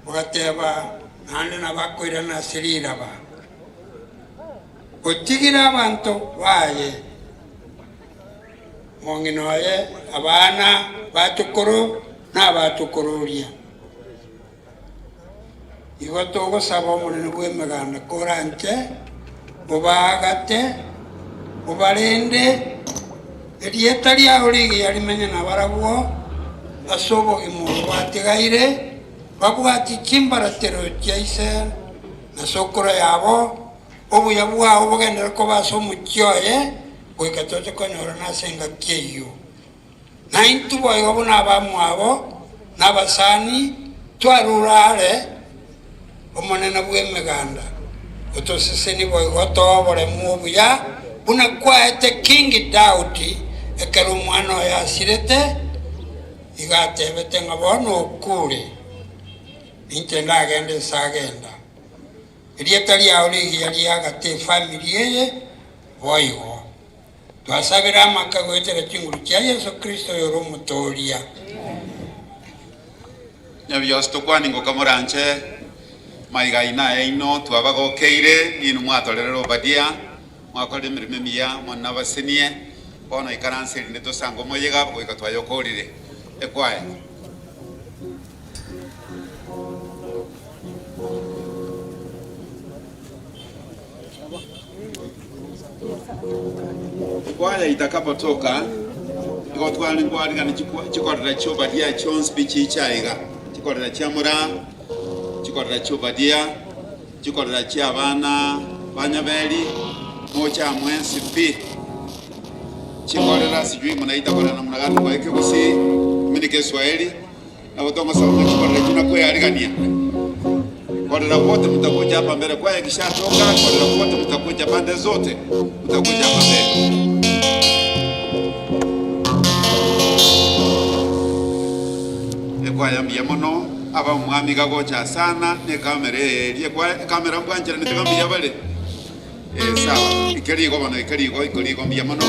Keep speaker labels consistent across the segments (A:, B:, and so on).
A: ugateba nande nabakwira nasirira ba otigira abantu baye monginoye abana batukuru n'abatukururia igo togosaba omonene bw'emeganda korante mubagate mubarende erieta riago rigiya rimenya na barabwo ase obogima bwatigaire babwati chimbaratero chiaise na sokoro yabo obuya bwao bogendera koba ase omochioye goika toche konyora nase engaki eywo naintu boigo buna abamwabo n'abasani twarurare omonene bw'emeganda otoseseni boigo toboremu obuya buna kwaete King Daudi ekero omwana oyo asirete igatebete ng'a bono okure ninche ndagenda ase agenda erieta riao rigiya riagate efamili eye boigo twasabire amaka goetera chinguru chia Yesu Kristo yoro omotoria
B: nyabiosi tokwaningo kamoranche maigaina eino twabagokeire ninu mwatorerera obadia mwakorire emirimo emiya mwana basenie bono ikaranse rinde tosanga omoyega goika twayokorire ekwaye kwaya itakapotoka igotwara ngwarigana chikorera chobadia chonspi chichaiga chikorera chiamura chikorera chobadia chikorera chiabana banyabeli mocha mwensi pi chikorera sijui munaita korana munagatu kwa eke gusi minike Swahili na botongo sababu chikorera china kwa yarigania korera wote mtakuja hapa mbele kwa ikishatoka korera wote mtakuja pande zote mtakuja hapa mbele kwa yambia mono aba mwami gagocha sana ne kamera rie kwa kamera mbwanjira nitagambia bale sawa ikerigo bano ikerigo mbia mono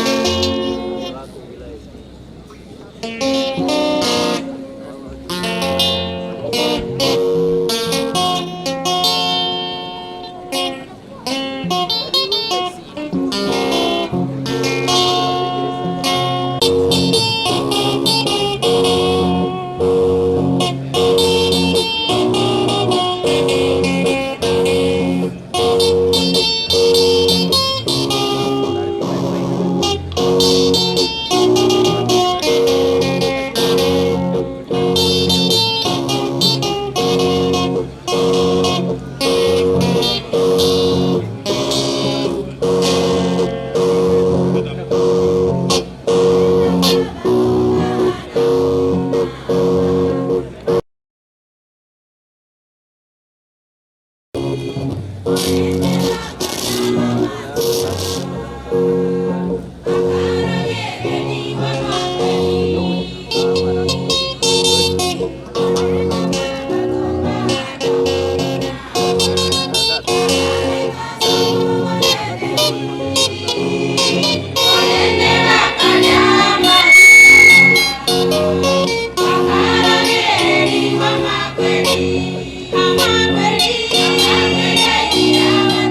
C: I'm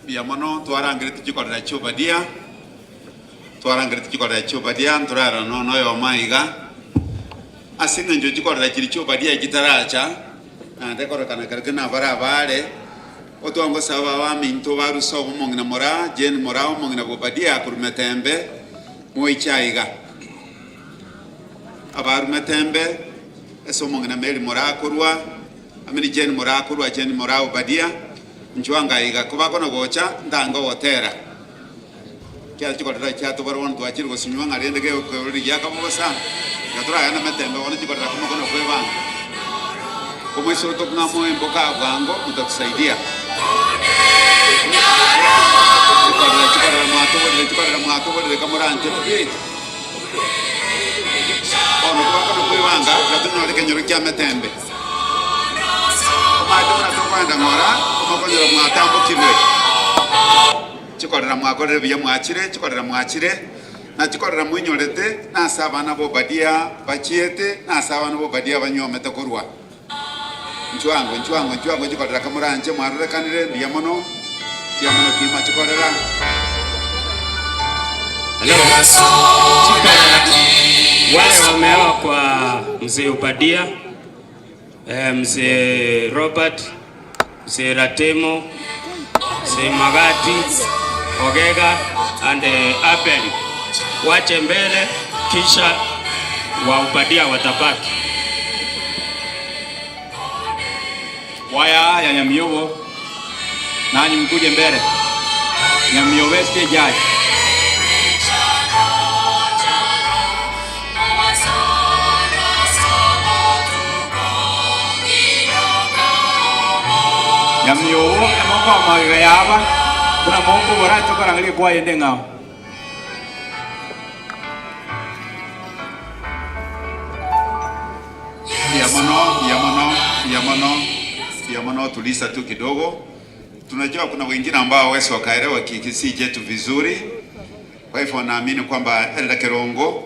B: Biamono twarangire tukikorera Chobadia nturara no yo maiga asinga njo tukikorera kiri Chobadia gitaracha ndekorekana karikana barabare otwango saba wa minto baruso omongina mora jen mora omongina Bobadia kurumetembe moichaiga abarumetembe eso omongina meri mora kurwa amini jen mora kurwa jen mora Bobadia nchwanga iga kuba kono gocha ndanga wotera kya chikorera kya to barwan to achiri gosinywanga rende ke uri yaka bosa gatura yana metembe wona chikorera kuma kono kweba como eso to na mo emboka bango utakusaidia chikorera mwato bole kamorante bit ono kwa kono kwebanga gatuno reke nyoro kya metembe madona to kwanda ngora okonjera mwatambo kirwe chikorera mwakorera bya mwachire na chikorera mwinyorete na sabana Bobadia bachiete na sabana Bobadia banyomete korwa nchwango chikorera kamuranje mwarure kanire biamono kima chikorera
C: wale wameoa kwa mzee Bobadia, mzee Robert, mzee Ratemo, mzee Magati, Ogega and Abel wache mbele, kisha wa Bobadia watabaki.
D: Waya ya Nyamiobo nani mkuje mbele. Nyamiobo stage judge. Nyamiobo emoko magayaba kuna mongo borato karangalie kwa yende ngao.
B: Biamono tulisa tu kidogo. Tunajua kuna wengine ambao wesi wakaelewa kikisi chetu vizuri. Kwa hivyo naamini kwamba Elda Kerongo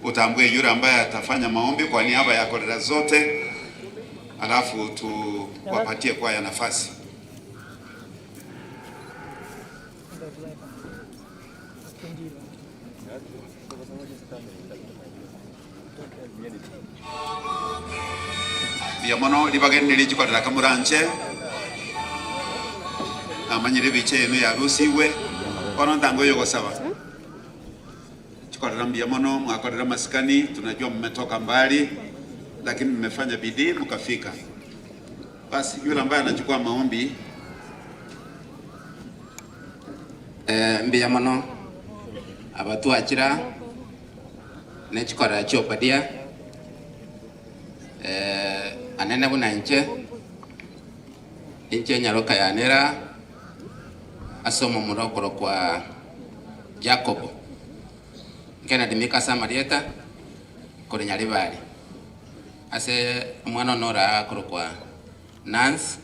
B: utambue yule ambaye atafanya maombi kwa niaba ya korera zote, alafu tuwapatie kwa ya nafasi. Biamono libageneri chikorera kamuranche amanyire biche eno ya rusiwe ono ntango yo gosaba chikorera biamono mwakorera maskani. Tunajua mmetoka mbali, lakini mmefanya bidii mkafika. Basi yule ambaye anachukua maombi
E: mbiamono abatuakira nechikorera chiopadia anene buna inche nyaroka yanera asomo murokoro kwa Jacobo nkena dimika samarieta kuri nyaribari ase mwana nora akoro kwa Nance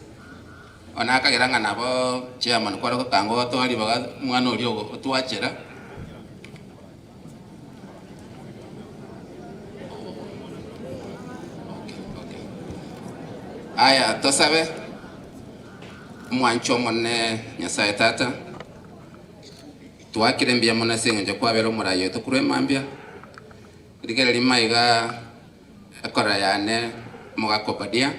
E: ona akageranga nabo chairman kwaro kango twali baga mwana uri twachera aya tosabe mwancho monne Nyasaye tata twakire mbia mona senje kwabero murayo tukurwe mambia rigere limaiga akora yane mugakopadia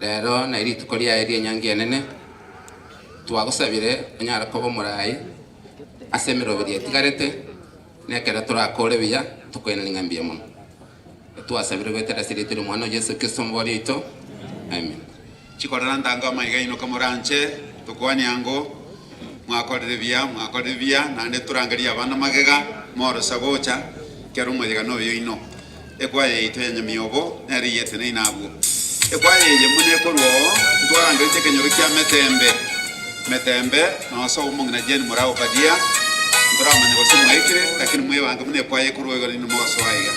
E: rero na iri tukoria eri nyangi nene twagusabire nyara kobo murayi asemero biri etigarete nekera turakore biya tukwena ngambia muno twasabire betera sirite mwana Yesu Kristo mbolito amen.
B: chikorera ndanga maiga ino kamuranche tukwani yango mwakorere bia nande turangaria abana magega moro sagocha kero mwiga no ino ekwaye itenya miobo nari yete ne inabu ekwaye ye mune korwo twarangirite kenyoro kya metembe no so umungna jen murao padia turamanya bose mwaikire lakini mwe wange mune kwaye korwo ego ni moso aiga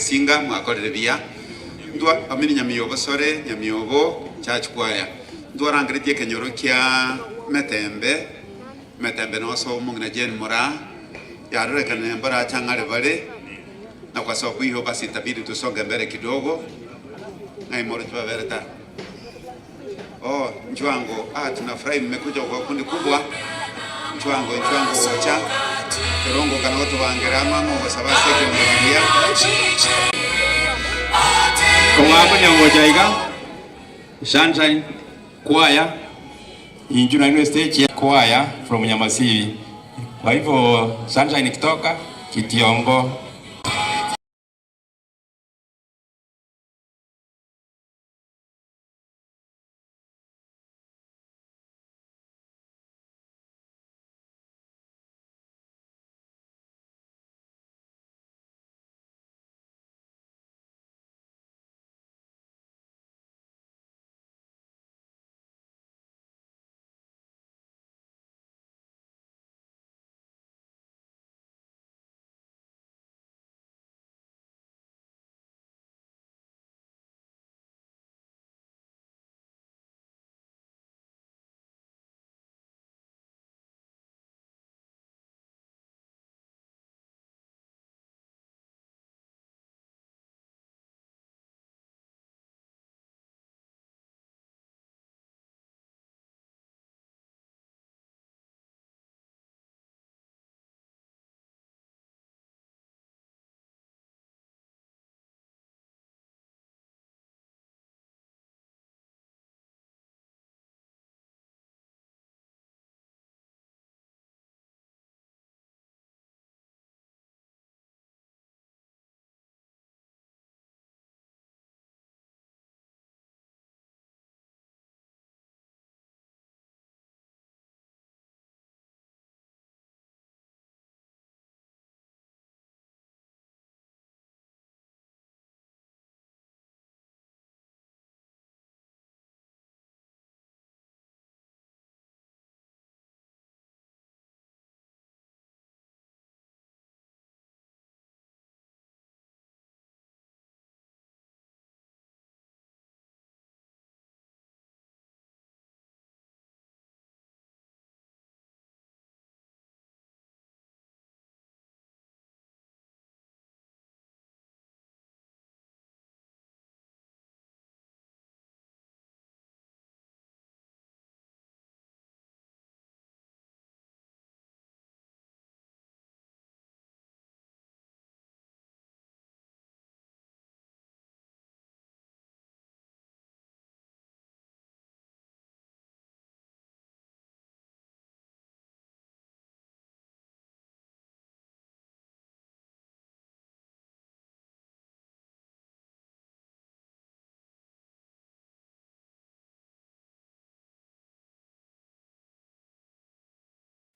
B: Singa mwakorere bia ndwa amini nyamiyogo sore nyamiyogo church choir ndwa rangretie kenyoro kia metembe no so mungna jen mora yarure kana mbara changale bale na kwa sababu hiyo basi itabidi tusonge mbele kidogo na imoro tuwa vereta. Oh Njwango, tunafurahi mmekuja kwa kundi kubwa. Njwango wacha Kirongo kana watu wangerama ngo sabase kimbilia
D: kwa hapo nyango jaiga Sunshine Choir injuna ile stage ya choir from Nyamasibi. Kwa hivyo Sunshine kitoka Kitiongo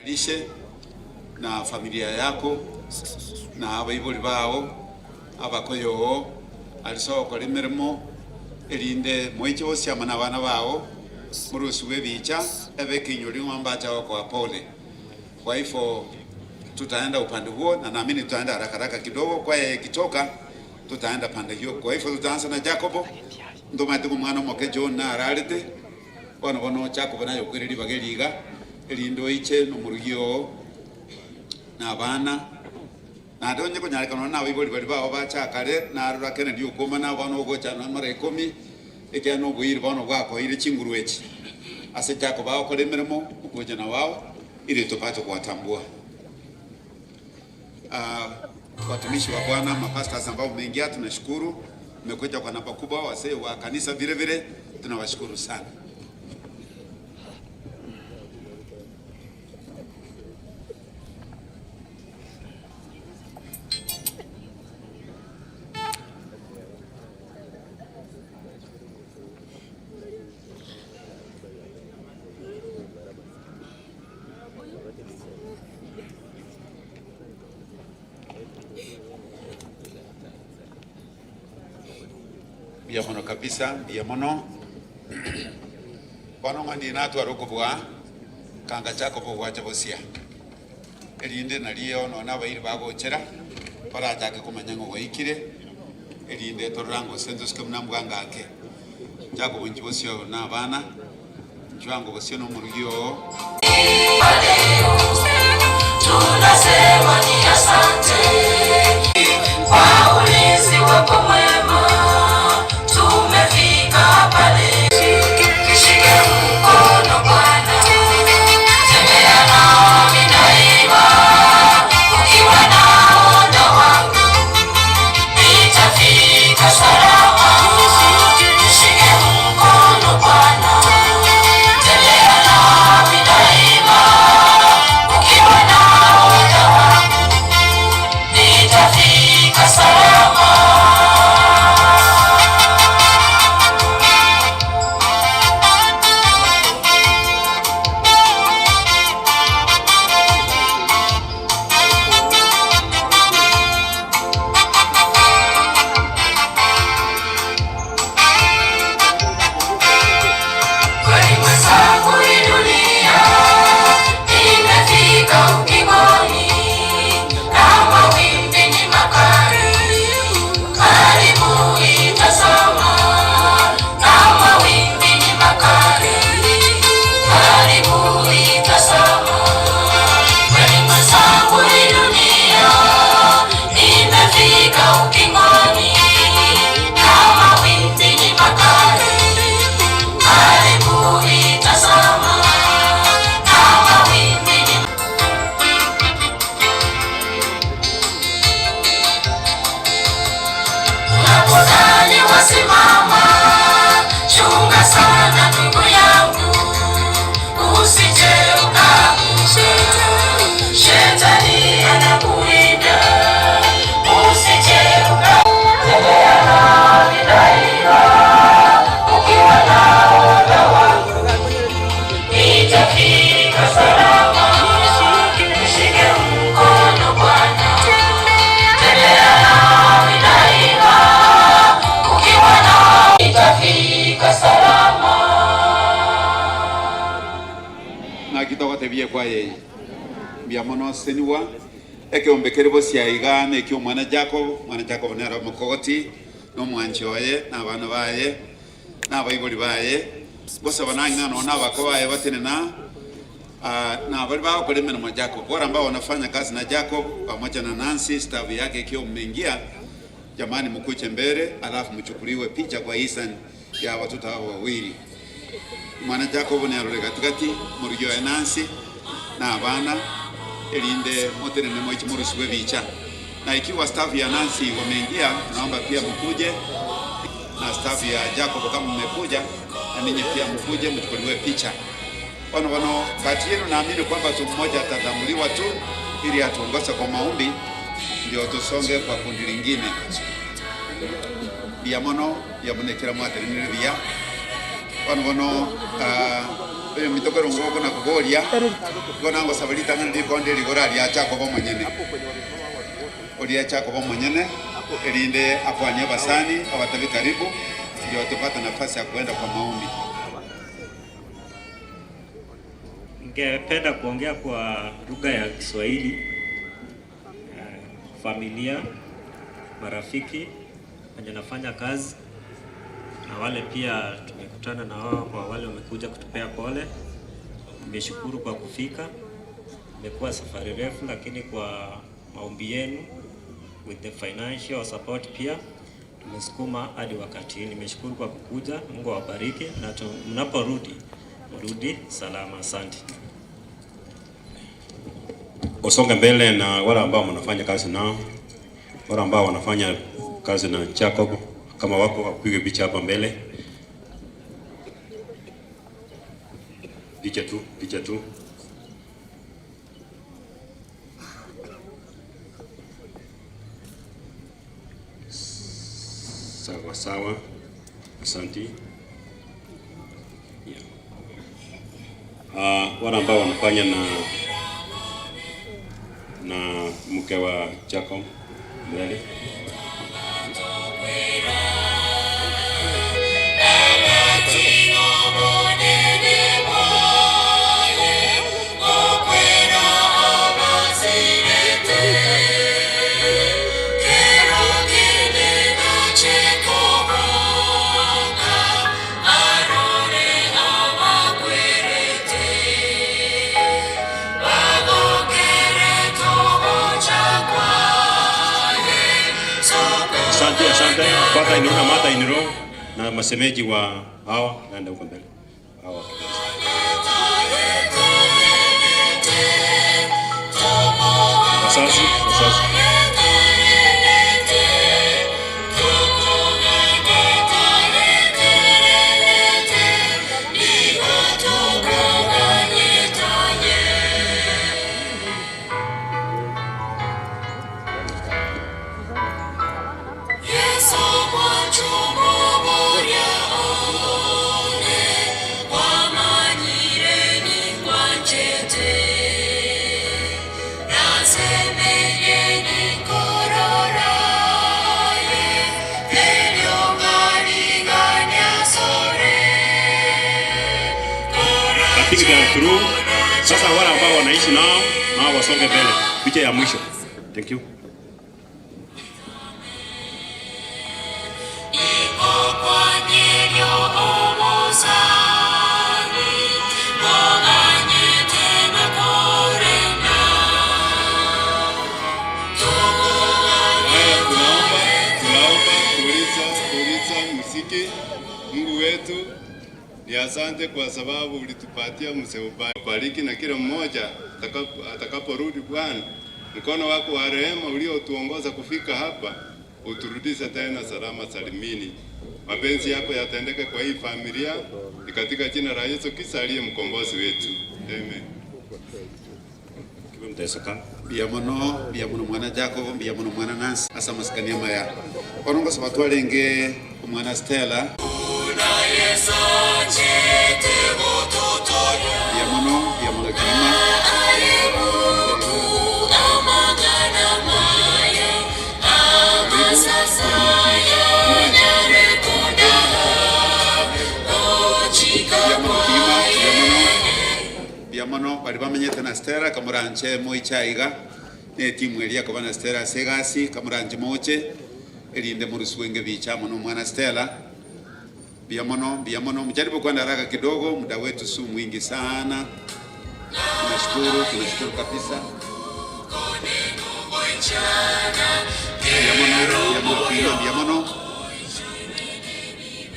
B: lishe na familia yako na abaibuli bao abakoyo alisoko limirimo elinde moicho osiama na bana bao murusuwe bicha ebekinyuri mwamba chao kwa pole. Kwa hivyo tutaenda upande huo na naamini tutaenda haraka kidogo, kwa kitoka tutaenda pande hiyo. Kwa hivyo tutaanza na Jacobo ndoma tuko mwana moke John na aralite bono Jacobo nayo kwiriri bageliga elindo iche no murugio na bana na donye kunyarikana na wibori bari bawo bachakare na arura Kennedy ukoma na bano gocha na mara 10 eke no bwiri bano bwako ile chinguru echi ase jako bawo kole meremo kuja na wao ili tupate kuwatambua. Watumishi wa Bwana, mapastors ambao mmeingia, tunashukuru. Mmekuja kwa namba kubwa, wasee wa kanisa vile vile tunawashukuru sana. Bia mono kabisa, bia mono. Bono ngani natu arokobwa kanga chako bwa chabosia. Elinde naliyo no nabairi bagochera para atake kumanya ngo waikire. Elinde torango sendos kumna muganga ake. Chako bunjibosio na bana. Njwango bosio no murugio.
F: Tunasema ni asante kwa ulinzi wako mwema. Tumefika pale, shike mkono Bwana, tembea nami daima, ukiwa nahodha wangu, nitafika salama. Shike mkono Bwana, tembea nami daima, ukiwa nahodha wangu, nitafika salama. Simama, chunga sana ndugu yangu, usije ukaanguka. Shetani anakuwinda, usije ukaanguka. Daima, ukiwa nahodha wangu, nitafika salama. Shike mkono Bwana, tembea nami daima, nitafika salama.
B: Na kitoko tebie kwa yeye. Bia mono seniwa eke ombekere bosia igane eke mwana Jacob nera mukoti no mwanchoye na bana baye na bayiboli baye bosa bananga no na bakobaye batenena na bali bao koleme na Jacob bora ambao wanafanya kazi na Jacob pamoja na Nancy staff yake ikiwa mmeingia. Jamani mkuche mbele alafu mchukuliwe picha kwa Isan ya watoto hao wawili. Mwana Jacob ni arole katikati, murugio ya Nancy na abana elinde motere ne moichi murusiwe bicha. Na ikiwa staff ya Nancy wameingia, naomba pia mkuje na staff ya Jacob kama mmekuja na ninyi pia mkuje mchukuliwe picha. Wano kati yenu naamini kwamba tu mmoja atatambuliwa tu ili atuongoze kwa maombi ndio tusonge kwa kundi lingine. Bia mono ya munekera mwate ni bia. Wano mitokero ngoko na kugoria. Gona ngo sabalita ngandi konde ligorali ya Jacob mwenyene. Olia Jacob mwenyene elinde afanye basani abatabi karibu ndio tupata nafasi ya kwenda kwa maombi.
G: Ningependa kuongea kwa lugha ya Kiswahili. Familia, marafiki wenye nafanya kazi na wale pia tumekutana na wao, kwa wale wamekuja kutupea pole. Nimeshukuru kwa kufika. Imekuwa safari refu, lakini kwa maombi yenu with the financial support pia tumesukuma hadi wakati. Nimeshukuru kwa kukuja, Mungu awabariki, na mnaporudi mrudi salama. Asante.
H: Usonge mbele na wale ambao mnafanya kazi nao, wale ambao wanafanya kazi na Jacob, kama wako wapige picha hapa mbele. Picha tu. Sawa. Asante. Yeah. Wale ambao wanafanya na mke wa Jacob mbele. Asante. Pata inura mata inuro na masemeji wa hawa naenda huko mbele. Hawa. Asante. Through. Sasa wale ambao wanaishi nao wasonge mbele. Picha ya mwisho. Thank you.
I: Mungu wetu ni asante kwa sababu ulitupatia mzee. Bariki na kila mmoja atakaporudi Bwana. Mkono wako wa rehema uliotuongoza kufika hapa uturudishe tena salama salimini. Mapenzi yako yatendeke kwa hii familia, ni katika jina la Yesu Kristo aliye mkombozi wetu. Amen.
B: Biamono mwana Jacob, biamono mwana Nancy, asa maskani maya. Orongo sabatwalenge mwana Stella. Biamono Kima. Biamono bali bamenyete na Stella kamuranche moichaiga ne timu elia ko bana Stella segasi kamuranche moche elinde muruswenge bicha mono mwana Stella. Biamono mjaribu kwenda haraka kidogo, muda wetu si mwingi sana. Tunashukuru kabisa.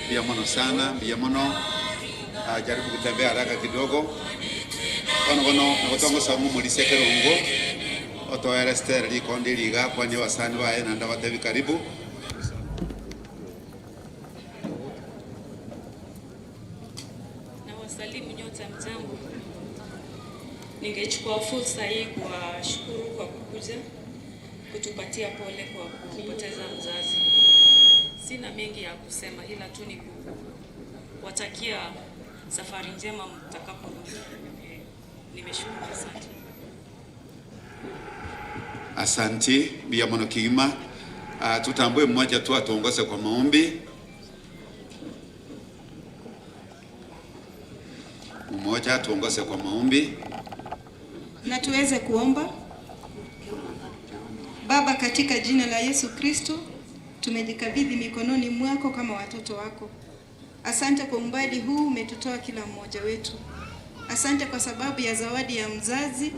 B: Biamono sana, jaribu kutembea haraka kidogo. Kono nakutongo samu muliseke rongo. Otoera Stella likondi liga kwa ni wasani wae nanda watevi karibu.
J: Salimu nyote mzangu. Ningechukua fursa hii kuwashukuru kwa kukuja kutupatia pole kwa kupoteza mzazi. Sina mengi ya kusema ila tu ni kuwatakia safari njema mtakaporudi. Nimeshukuru, asante.
B: Asante Biamono Kima. Tutambue mmoja tu atuongoze kwa maombi. Mmoja tuongoze kwa maombi.
K: Na tuweze kuomba. Baba, katika jina la Yesu Kristo, tumejikabidhi mikononi mwako kama watoto wako. Asante kwa umbali huu umetutoa kila mmoja wetu. Asante kwa sababu ya zawadi ya mzazi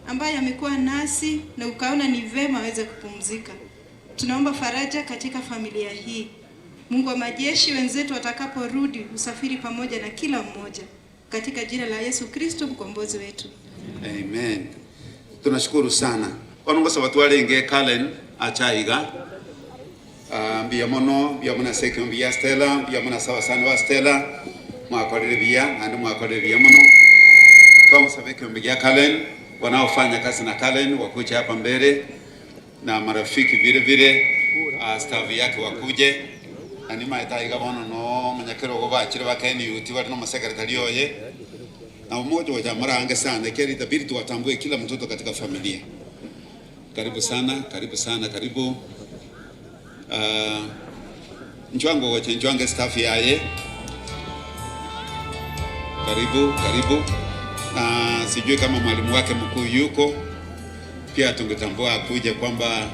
K: ambaye amekuwa nasi na ukaona ni vema aweze kupumzika. Tunaomba faraja katika familia hii. Mungu wa majeshi, wenzetu watakaporudi usafiri pamoja na kila mmoja, katika jina la Yesu Kristo mkombozi wetu.
B: Amen. Tunashukuru sana. Wanongosa watu walenge Kalen achaiga. Mbia mona sekyo mbia Stella, mbia mona sawa sana wa Stella. Mwakorere bia, andi mwakorere bia mono. Kwa msabeke mbia Kalen, wanaofanya kazi na Kalen wakuje hapa mbele, na marafiki vile vile staff yake wakuje. Ani maitaiga bono no manyakero go bachire bakeni yuti bari no masekretari oye. Na umoja wa jamaa ange sana keri tabiri tuwatambue kila mtoto katika familia. Karibu sana, karibu sana, karibu. Njwango wache njwange staff yaye. Karibu, karibu. Sijui kama mwalimu wake mkuu yuko. Pia tungetambua akuje kwamba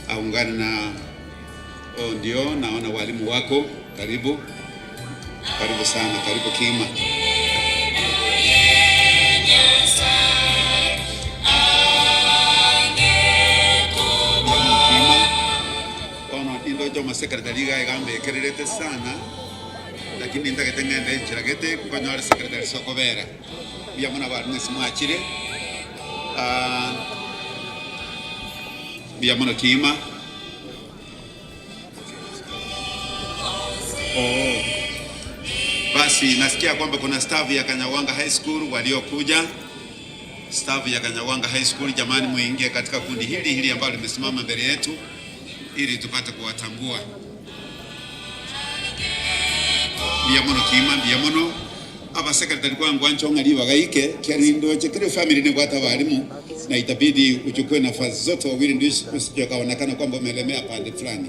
B: aungane na ndio naona walimu wako. Karibu. Karibu sana, karibu Kima. Joma sekretari ga gambe kererete sana, lakini ndaketengende chiragete kukanyora sekretari sokobera bya muna ba mwisi mwachire bya muna Kima. Basi nasikia kwamba kuna staff ya Kanyawanga High School waliokuja. Staff ya Kanyawanga High School, jamani, muingie katika kundi hili ambalo limesimama mbele yetu ili tupate kuwatambua. Biamono Kima, biamono aba secretary kwa ngwanchonga liwa gaike kirindo chekire family ni kwata walimu, na itabidi uchukue nafasi zote wawili ndio usije kaonekana kwamba umelemea pande fulani.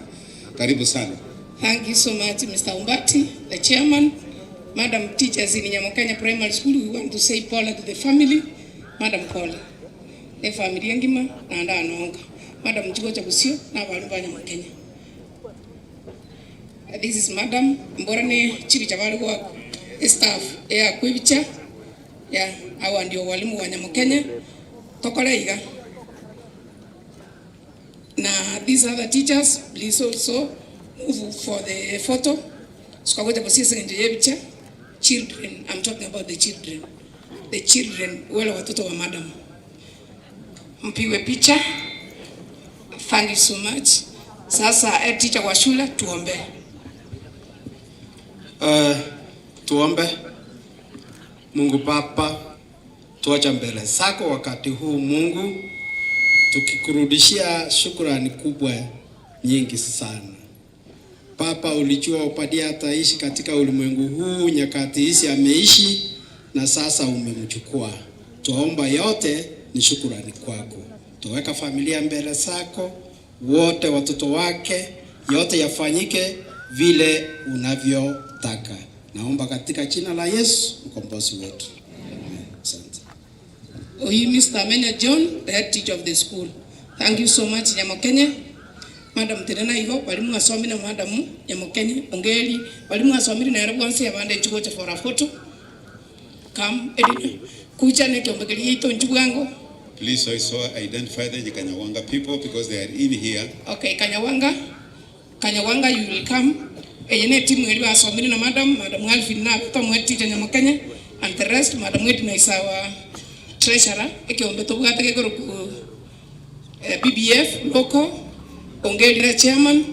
B: Karibu sana.
L: Thank you so much, Mr. Umbati, the chairman. Madam teachers in Nyamokanya Primary School, we want to say Paula to the family. Madam Paula, the family ngima na anonga. Madam Chigocha Busio na abantu ba Nyamokanya. This is Madam Mborane Chiri Chabali kwa staff ya Kwibicha ya hawa ndio walimu wa Nyamokanya tokoleiga. Na these other teachers, please also move for the photo. Sikagoja Busio nje yebicha. Children, I'm talking about the children. The children, wale watoto wa madam. Mpigwe picha. Thank you so much. Sasa head teacher wa shule tuombe.
M: Tuombe. Mungu Baba, tuacha mbele zako wakati huu Mungu, tukikurudishia shukrani kubwa nyingi sana. Papa, ulijua Obadia ataishi katika ulimwengu huu, nyakati hizi ameishi na sasa umemchukua. Tuomba yote ni shukrani kwako. Tuweka familia mbele zako, wote watoto wake, yote yafanyike vile unavyotaka. Naomba katika jina la Yesu mkombozi wetu. Amen. Asante.
L: Oyi Mr. Menya John, the head teacher of the school. Thank you so much Nyamokenya. Madam Terena Igo, walimu wasomi na Madam Nyamokenya, ongeli, walimu wasomi na Yarabwansi abande Chigocha for a photo. Come, Edina. Kucha neke ombekeli ito nchubugango.
B: Please also identify the Kanyawanga people because they are in here.
L: Okay, Kanyawanga, you will come. Ejene timu eliwa asomini na Madam Alvin na beto mwe teacher Nyamokenya, and the rest Madam Edina is our treasurer. Eke ombeto bugata kekoro BBF local. Ongeli na chairman,